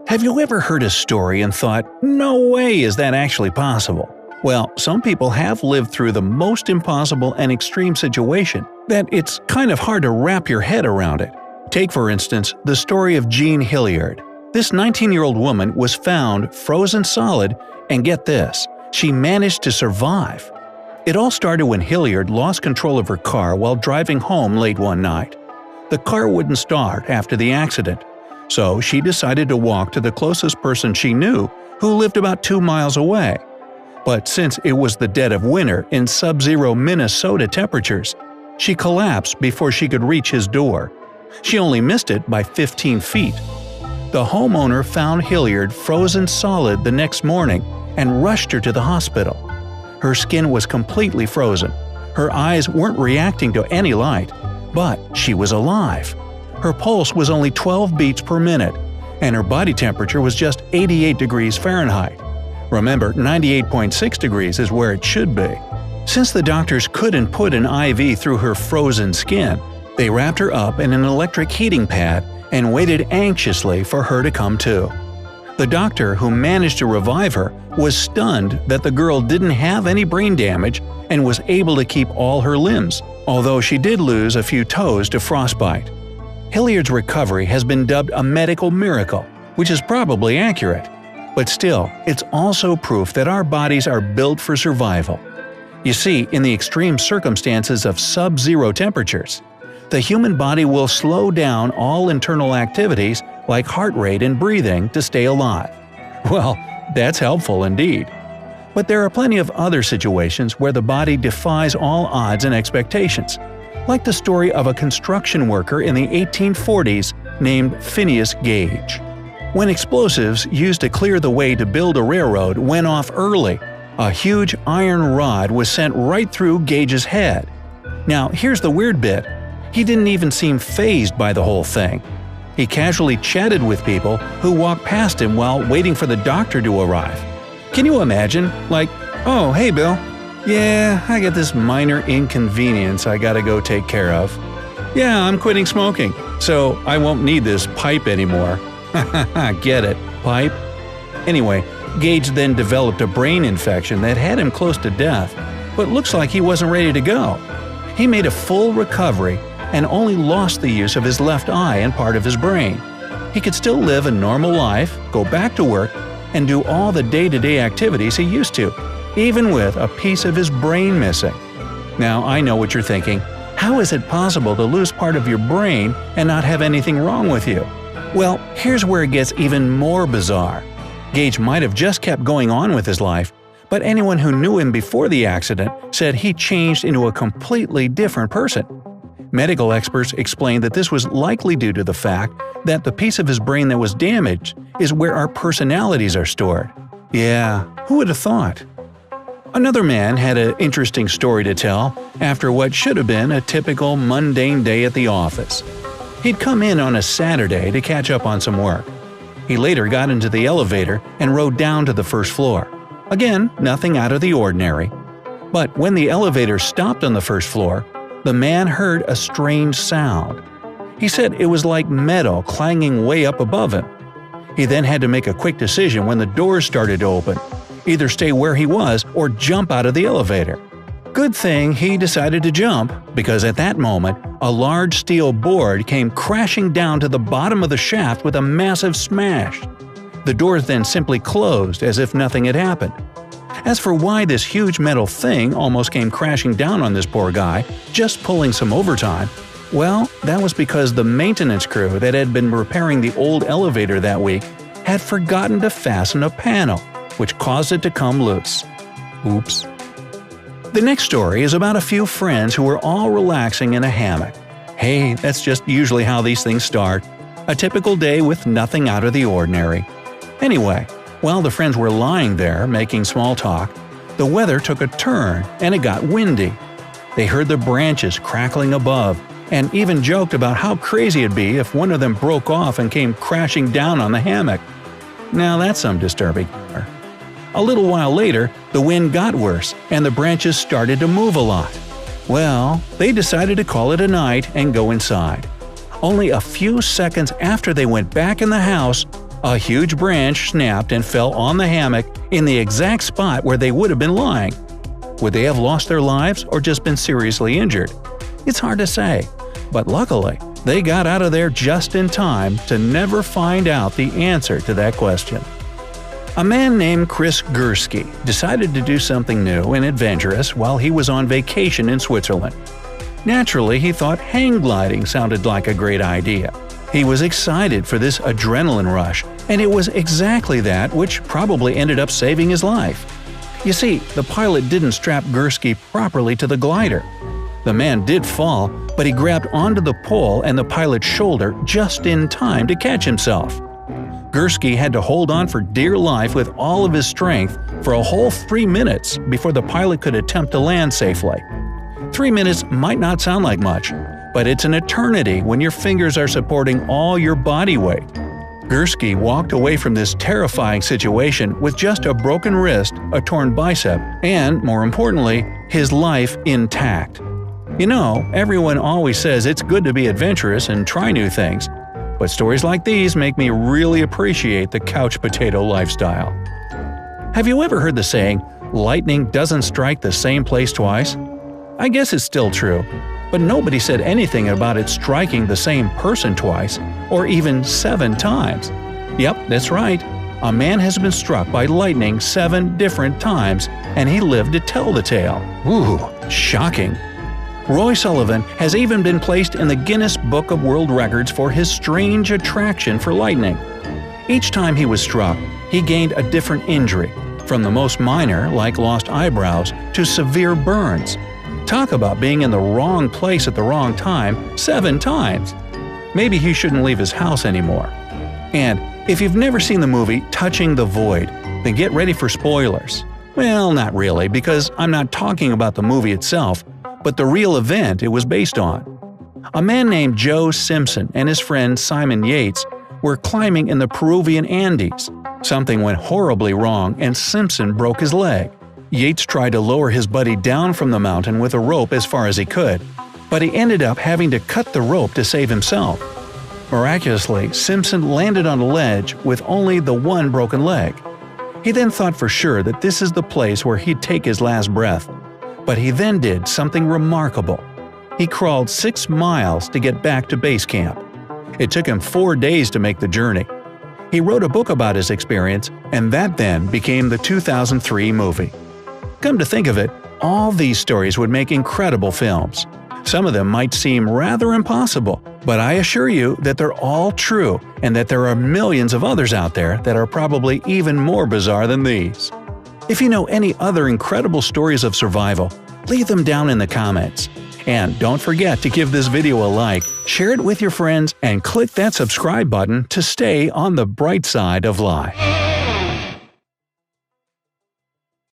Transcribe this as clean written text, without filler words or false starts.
Have you ever heard a story and thought, no way is that actually possible? Well, some people have lived through the most impossible and extreme situation that it's kind of hard to wrap your head around it. Take, for instance, the story of Jean Hilliard. This 19-year-old woman was found frozen solid, and get this, she managed to survive. It all started when Hilliard lost control of her car while driving home late one night. The car wouldn't start after the accident, so she decided to walk to the closest person she knew, who lived about 2 miles away. But since it was the dead of winter in sub-zero Minnesota temperatures, she collapsed before she could reach his door. She only missed it by 15 feet. The homeowner found Hilliard frozen solid the next morning and rushed her to the hospital. Her skin was completely frozen. Her eyes weren't reacting to any light, but she was alive. Her pulse was only 12 beats per minute, and her body temperature was just 88 degrees Fahrenheit. Remember, 98.6 degrees is where it should be. Since the doctors couldn't put an IV through her frozen skin, they wrapped her up in an electric heating pad and waited anxiously for her to come to. The doctor who managed to revive her was stunned that the girl didn't have any brain damage and was able to keep all her limbs, although she did lose a few toes to frostbite. Hilliard's recovery has been dubbed a medical miracle, which is probably accurate. But still, it's also proof that our bodies are built for survival. You see, in the extreme circumstances of sub-zero temperatures, the human body will slow down all internal activities like heart rate and breathing to stay alive. Well, that's helpful indeed. But there are plenty of other situations where the body defies all odds and expectations, like the story of a construction worker in the 1840s named Phineas Gage. When explosives used to clear the way to build a railroad went off early, a huge iron rod was sent right through Gage's head. Now, here's the weird bit. He didn't even seem fazed by the whole thing. He casually chatted with people who walked past him while waiting for the doctor to arrive. Can you imagine? Like, "Oh, hey Bill. Yeah, I got this minor inconvenience I gotta go take care of. Yeah, I'm quitting smoking, so I won't need this pipe anymore." Get it, pipe? Anyway, Gage then developed a brain infection that had him close to death, but looks like he wasn't ready to go. He made a full recovery and only lost the use of his left eye and part of his brain. He could still live a normal life, go back to work, and do all the day-to-day activities he used to, even with a piece of his brain missing. Now, I know what you're thinking. How is it possible to lose part of your brain and not have anything wrong with you? Well, here's where it gets even more bizarre. Gage might have just kept going on with his life, but anyone who knew him before the accident said he changed into a completely different person. Medical experts explained that this was likely due to the fact that the piece of his brain that was damaged is where our personalities are stored. Yeah, who would have thought? Another man had an interesting story to tell after what should have been a typical mundane day at the office. He'd come in on a Saturday to catch up on some work. He later got into the elevator and rode down to the first floor. Again, nothing out of the ordinary. But when the elevator stopped on the first floor, the man heard a strange sound. He said it was like metal clanging way up above him. He then had to make a quick decision when the doors started to open. Either stay where he was or jump out of the elevator. Good thing he decided to jump, because at that moment, a large steel board came crashing down to the bottom of the shaft with a massive smash. The doors then simply closed as if nothing had happened. As for why this huge metal thing almost came crashing down on this poor guy, just pulling some overtime, well, that was because the maintenance crew that had been repairing the old elevator that week had forgotten to fasten a panel, which caused it to come loose. Oops. The next story is about a few friends who were all relaxing in a hammock. Hey, that's just usually how these things start. A typical day with nothing out of the ordinary. Anyway, while the friends were lying there making small talk, the weather took a turn and it got windy. They heard the branches crackling above and even joked about how crazy it'd be if one of them broke off and came crashing down on the hammock. Now that's some disturbing. A little while later, the wind got worse and the branches started to move a lot. Well, they decided to call it a night and go inside. Only a few seconds after they went back in the house, a huge branch snapped and fell on the hammock in the exact spot where they would have been lying. Would they have lost their lives or just been seriously injured? It's hard to say, but luckily, they got out of there just in time to never find out the answer to that question. A man named Chris Gursky decided to do something new and adventurous while he was on vacation in Switzerland. Naturally, he thought hang gliding sounded like a great idea. He was excited for this adrenaline rush, and it was exactly that which probably ended up saving his life. You see, the pilot didn't strap Gursky properly to the glider. The man did fall, but he grabbed onto the pole and the pilot's shoulder just in time to catch himself. Gursky had to hold on for dear life with all of his strength for a whole 3 minutes before the pilot could attempt to land safely. 3 minutes might not sound like much, but it's an eternity when your fingers are supporting all your body weight. Gursky walked away from this terrifying situation with just a broken wrist, a torn bicep, and, more importantly, his life intact. You know, everyone always says it's good to be adventurous and try new things, but stories like these make me really appreciate the couch potato lifestyle. Have you ever heard the saying, lightning doesn't strike the same place twice? I guess it's still true, but nobody said anything about it striking the same person twice, or even 7 times. Yep, that's right. A man has been struck by lightning 7 different times, and he lived to tell the tale. Ooh, shocking. Roy Sullivan has even been placed in the Guinness Book of World Records for his strange attraction for lightning. Each time he was struck, he gained a different injury, from the most minor, like lost eyebrows, to severe burns. Talk about being in the wrong place at the wrong time 7 times. Maybe he shouldn't leave his house anymore. And if you've never seen the movie Touching the Void, then get ready for spoilers. Well, not really, because I'm not talking about the movie itself, but the real event it was based on. A man named Joe Simpson and his friend Simon Yates were climbing in the Peruvian Andes. Something went horribly wrong and Simpson broke his leg. Yates tried to lower his buddy down from the mountain with a rope as far as he could, but he ended up having to cut the rope to save himself. Miraculously, Simpson landed on a ledge with only the one broken leg. He then thought for sure that this is the place where he'd take his last breath. But he then did something remarkable. He crawled 6 miles to get back to base camp. It took him 4 days to make the journey. He wrote a book about his experience, and that then became the 2003 movie. Come to think of it, all these stories would make incredible films. Some of them might seem rather impossible, but I assure you that they're all true and that there are millions of others out there that are probably even more bizarre than these. If you know any other incredible stories of survival, leave them down in the comments. And don't forget to give this video a like, share it with your friends, and click that subscribe button to stay on the bright side of life.